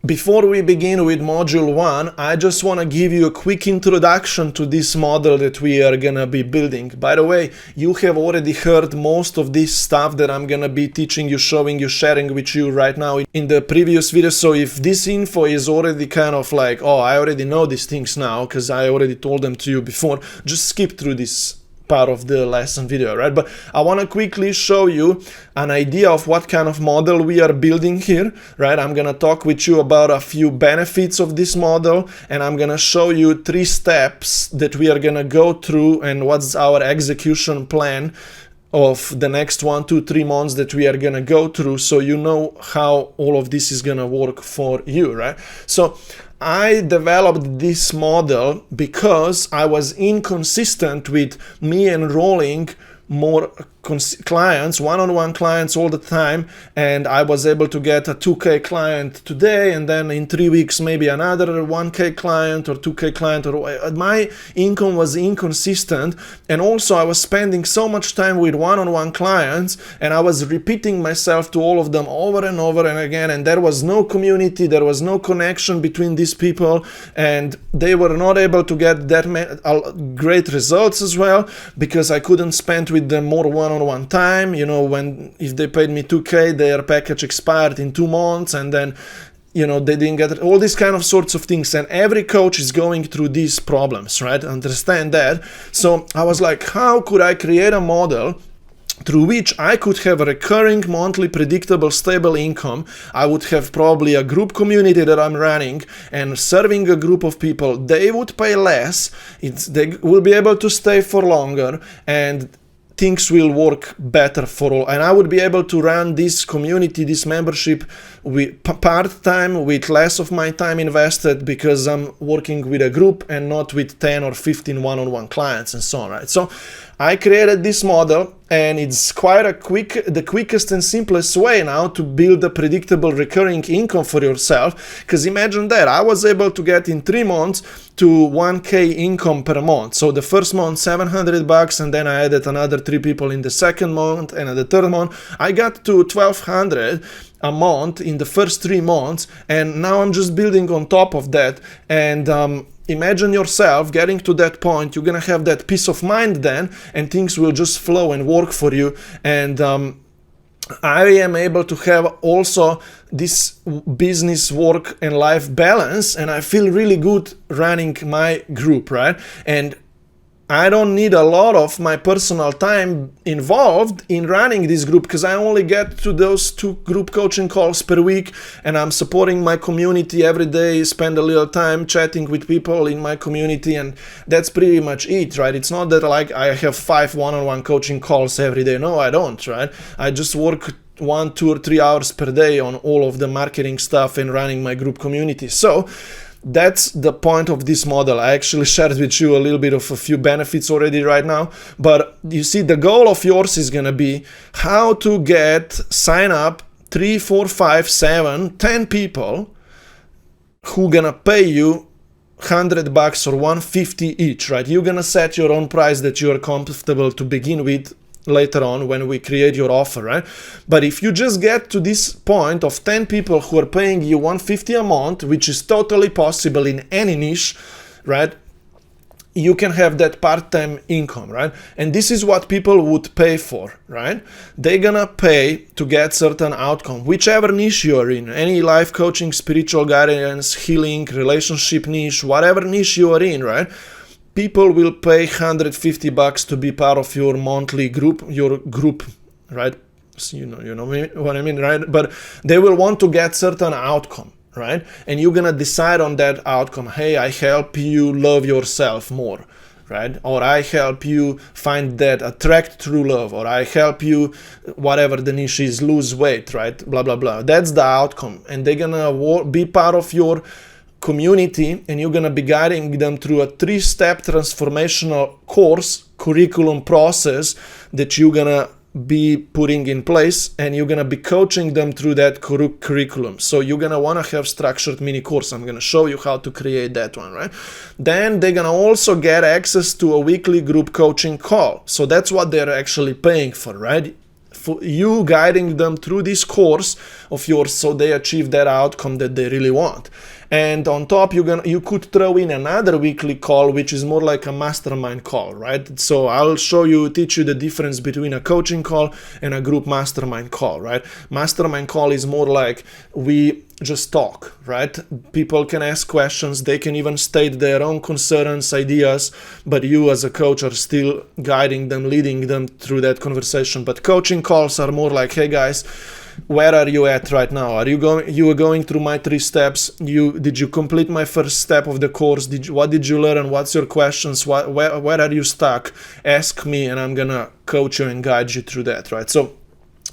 Before we begin with module 1, I just want to give you a quick introduction to this model that we are going to be building. By the way, you have already heard most of this stuff that I'm going to be teaching you, showing you, sharing with you right now in the previous video. So if this info is already kind of like, oh, I already know these things now because I already told them to you before, just skip through this part of the lesson video, right? But I want to quickly show you an idea of what kind of model we are building here, right? I'm going to talk with you about a few benefits of this model, and I'm going to show you 3 steps that we are going to go through and what's our execution plan of the next 1, 2, 3 months that we are going to go through, so you know how all of this is going to work for you, right? So I developed this model because I was inconsistent with me enrolling more clients, one-on-one clients all the time, and I was able to get a 2K client today, and then in 3 weeks maybe another 1K client or 2K client. Or my income was inconsistent, and also I was spending so much time with one-on-one clients, and I was repeating myself to all of them over and over and again, and there was no community, there was no connection between these people, and they were not able to get that great results as well because I couldn't spend with them more one-on-one time. You know, if they paid me 2K, their package expired in 2 months, and then, you know, they didn't get it. All these kind of sorts of things, and every coach is going through these problems, right? Understand that. So I was like, how could I create a model through which I could have a recurring, monthly, predictable, stable income? I would have probably a group community that I'm running and serving a group of people. They would pay less, they will be able to stay for longer, and things will work better for all. And I would be able to run this community, this membership, with part-time, with less of my time invested, because I'm working with a group and not with 10 or 15 one-on-one clients and so on, right? So I created this model, and it's quite the quickest and simplest way now to build a predictable recurring income for yourself. Because imagine that I was able to get in 3 months to 1K income per month. So the first month $700, and then I added another 3 people in the second month, and at the third month I got to 1,200 a month in the first 3 months, and now I'm just building on top of that. And imagine yourself getting to that point. You're gonna have that peace of mind then, and things will just flow and work for you. And I am able to have also this business, work, and life balance, and I feel really good running my group, right? And I don't need a lot of my personal time involved in running this group because I only get to those 2 group coaching calls per week, and I'm supporting my community every day, spend a little time chatting with people in my community, and that's pretty much it, right? It's not that like I have 5 one-on-one coaching calls every day. No, I don't, right? I just work 1, 2, or 3 hours per day on all of the marketing stuff and running my group community. So that's the point of this model. I actually shared with you a little bit of a few benefits already right now, but you see, the goal of yours is going to be how to sign up 3, 4, 5, 7, 10 people who going to pay you $100 or $150 each, right? You're going to set your own price that you are comfortable to begin with later on when we create your offer, right? But if you just get to this point of 10 people who are paying you $150 a month, which is totally possible in any niche, right? You can have that part-time income, right? And this is what people would pay for, right? They're gonna pay to get certain outcome, whichever niche you're in, any life coaching, spiritual guidance, healing, relationship niche, whatever niche you are in, right? People will pay $150 to be part of your monthly group, right? So you know what I mean, right? But they will want to get certain outcome, right? And you're gonna decide on that outcome. Hey, I help you love yourself more, right? Or I help you find that attract true love, or I help you, whatever the niche is, lose weight, right? Blah, blah, blah. That's the outcome. And they're gonna be part of your community, and you're going to be guiding them through a 3-step transformational course, curriculum process that you're going to be putting in place, and you're going to be coaching them through that curriculum. So you're going to want to have structured mini course. I'm going to show you how to create that one, right? Then they're going to also get access to a weekly group coaching call. So that's what they're actually paying for, right? for you guiding them through this course of yours so they achieve that outcome that they really want. And on top, you could throw in another weekly call, which is more like a mastermind call, right? So I'll teach you the difference between a coaching call and a group mastermind call, right? Mastermind call is more like we just talk, right? People can ask questions, they can even state their own concerns, ideas, but you as a coach are still guiding them, leading them through that conversation. But coaching calls are more like, hey guys, where are you at right now? You are going through my 3 steps. Did you complete my first step of the course? What did you learn? What's your questions? Where are you stuck? Ask me and I'm gonna coach you and guide you through that, right? So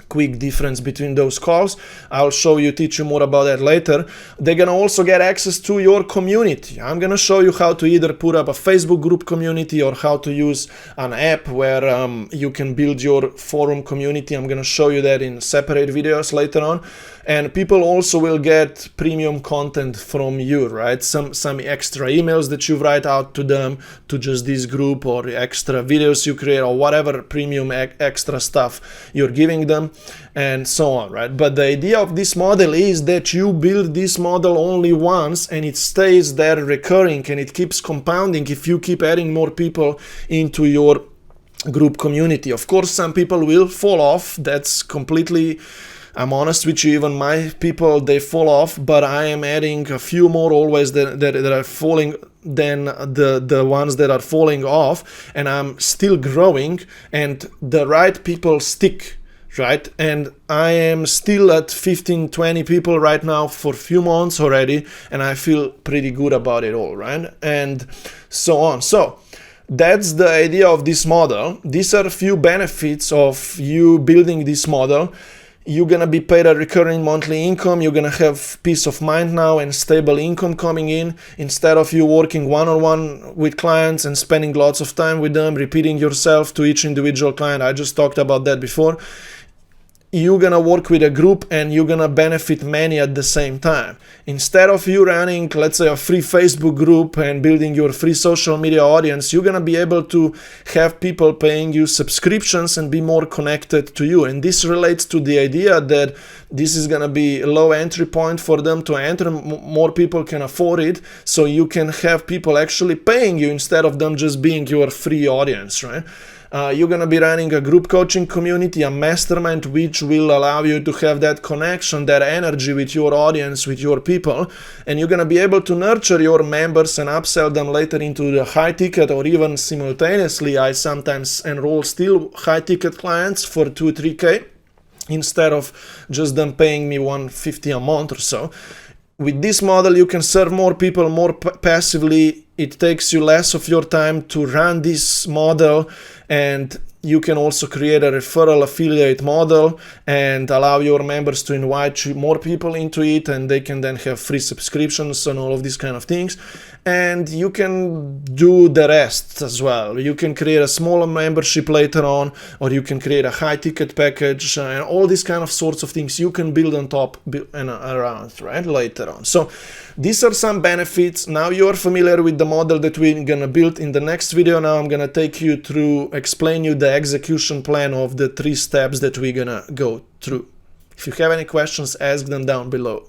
quick difference between those calls. I'll teach you more about that later. They're gonna also get access to your community. I'm gonna show you how to either put up a Facebook group community or how to use an app where you can build your forum community. I'm gonna show you that in separate videos later on. And people also will get premium content from you, right? Some extra emails that you write out to them, to just this group, or extra videos you create, or whatever premium extra stuff you're giving them, and so on, right? But the idea of this model is that you build this model only once and it stays there recurring and it keeps compounding if you keep adding more people into your group community. Of course, some people will fall off. That's completely, I'm honest with you, even my people, they fall off, but I am adding a few more always that are falling than the ones that are falling off, and I'm still growing, and the right people stick, right? And I am still at 15, 20 people right now for a few months already, and I feel pretty good about it all, right? And so on. So that's the idea of this model. These are a few benefits of you building this model. You're gonna be paid a recurring monthly income. You're gonna have peace of mind now and stable income coming in, instead of you working one-on-one with clients and spending lots of time with them, repeating yourself to each individual client. I just talked about that before. You're gonna work with a group and you're gonna benefit many at the same time. Instead of you running, let's say, a free Facebook group and building your free social media audience, you're gonna be able to have people paying you subscriptions and be more connected to you. And this relates to the idea that this is gonna be a low entry point for them to enter. More people can afford it, so you can have people actually paying you instead of them just being your free audience, right? You're going to be running a group coaching community, a mastermind, which will allow you to have that connection, that energy with your audience, with your people, and you're going to be able to nurture your members and upsell them later into the high ticket, or even simultaneously, I sometimes enroll still high ticket clients for 2-3K instead of just them paying me $150 a month or so. With this model, you can serve more people more passively. It takes you less of your time to run this model, and you can also create a referral affiliate model and allow your members to invite more people into it, and they can then have free subscriptions and all of these kind of things. And you can do the rest as well. You can create a smaller membership later on, or you can create a high ticket package, and all these kind of sorts of things you can build on top and around, right, later on. So these are some benefits. Now you're familiar with the model that we're gonna build. In the next video now, I'm gonna take you through, explain you the execution plan of the 3 steps that we're gonna go through. If you have any questions, ask them down below.